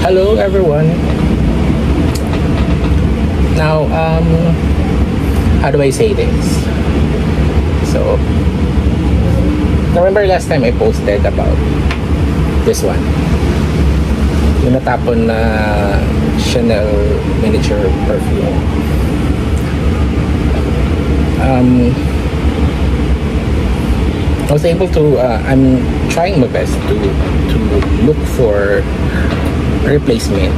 Hello everyone. Now, how do I say this? So, remember last time I posted about this one, yung natapon na Chanel miniature perfume. I was able to, I'm trying my best to look for replacement.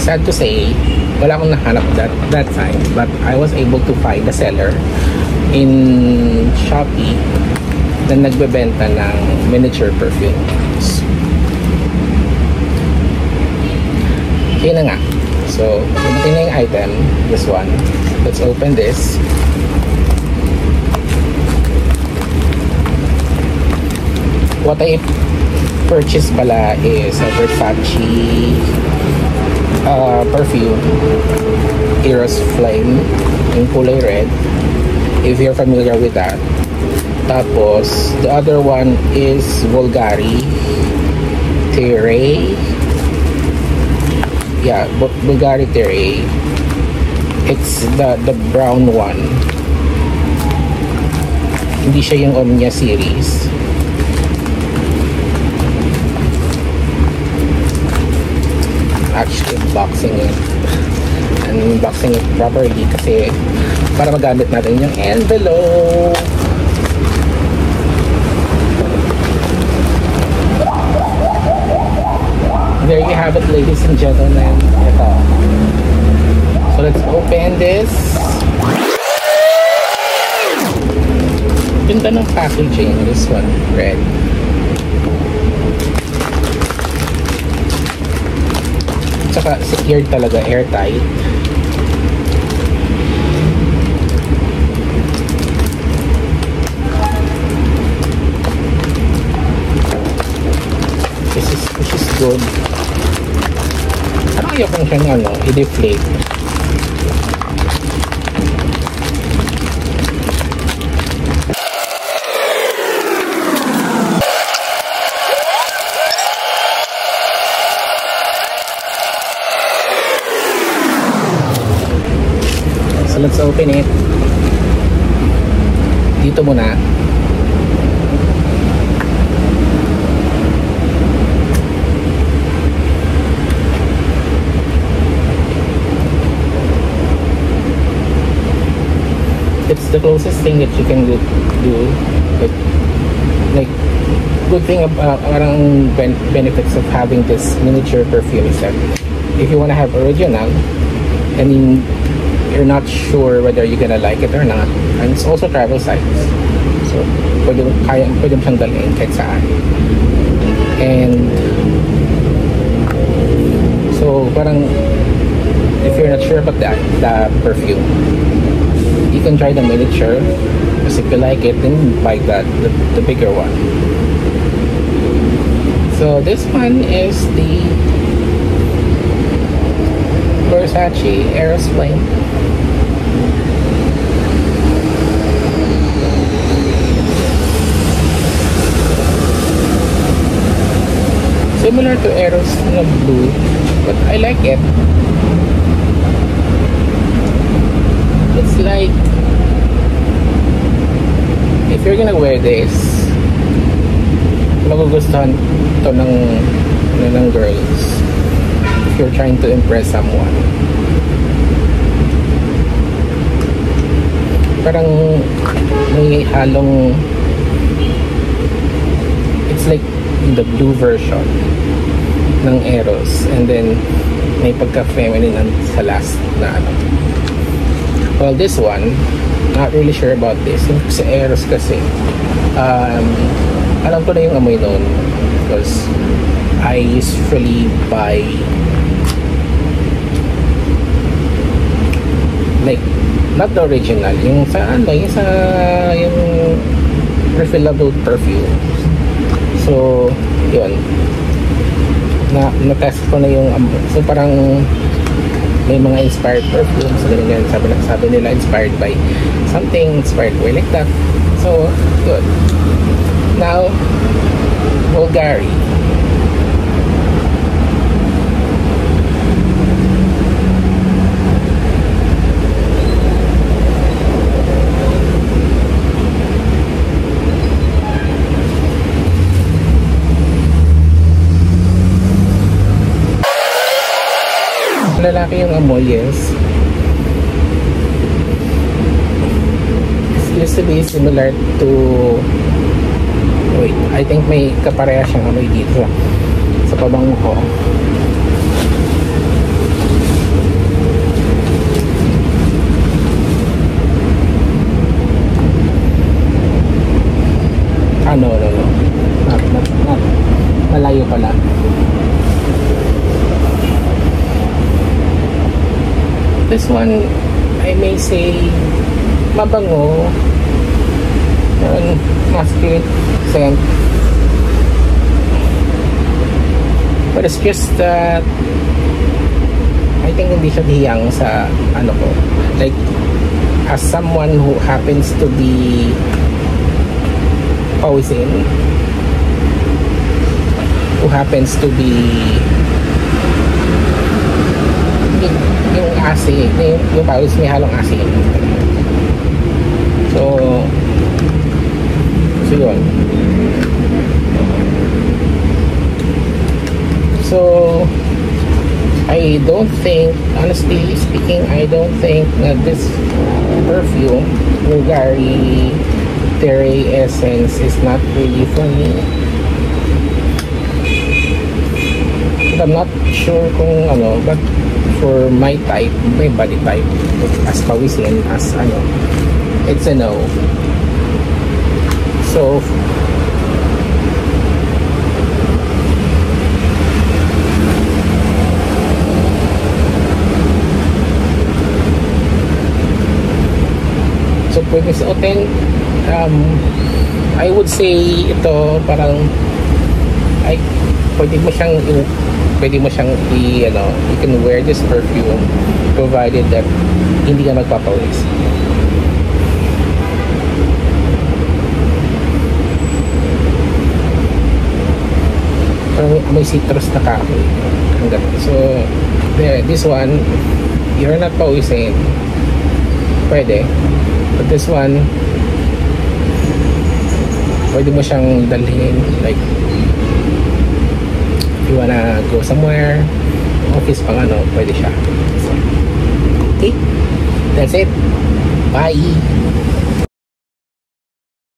Sad to say, wala akong nahanap that time, but I was able to find a seller in Shopee na nagbebenta ng miniature perfumes. Yun na nga. So, dumating na yung item, this one. Let's open this. What I purchased pala is a Versace perfume, Eros Flame, in kulay red, if you're familiar with that. Tapos, the other one is Bulgari Terre. Yeah, Bulgari Terre. It's the brown one. Hindi siya yung Omnia series. Actually unboxing it properly kasi para magamit natin yung envelope. There you have it, ladies and gentlemen. Ito. So let's open this. Ganda ng packaging, this one, red. Tsaka secured talaga, airtight. This is good. Ano kaya kung siyang i-deflate? Let's open it. Dito muna. It's the closest thing that you can do. But like, good thing about parang benefits of having this miniature perfume is that if you want to have original, I mean, you're not sure whether you're gonna like it or not, and it's also travel size, so pwede mo siyang dalhin kahit saan. And so parang if you're not sure about the perfume, you can try the miniature, because if you like it, then buy the bigger one. So this one is the Versace Eros Flame. Similar to Eros na blue, but I like it. It's like, if you're gonna wear this, magugustuhan to ng girls. If you're trying to impress someone, parang may halong, it's like the blue version ng Eros, and then may pagka-feminine sa last na ano. Well, this one, not really sure about this. Sa Eros kasi, alam ko na yung amoy noon because I usually buy like, not the original, yung sa yung refillable perfume. So yun, na-test ko na yung so parang may mga inspired perfumes, ganyan, sabi nila inspired by something, inspired by like that. So good. Now Bulgari lalaki yung amoy, yes. It used to be similar to, wait, I think may kapareha siyang amoy dito sa pabango ko. No. Not. Malayo pala. This one, I may say, mabango. Masculine scent. But it's just that, I think hindi siya hiyang sa ano ko. Like, as someone who happens to be pawisin, who happens to be yung asin, yung pawis may halong asin. So yun. So I don't think, honestly speaking, I don't think that this perfume, Bulgari Terre Essence, is not really for me. But I'm not sure kung ano, but for my type, my body type, as pawisin, as ano, it's a no. So pwede suotin. I would say ito parang ay pwede mo siyang ano, you can wear this perfume provided that hindi ka magpapawis. Parang may citrus na kahoy. So there, this one, you're not pawisin, pwede. But this one, pwede mo siyang dalhin, like if you wanna go somewhere, office pang ano, pwede siya. So, okay, that's it. Bye.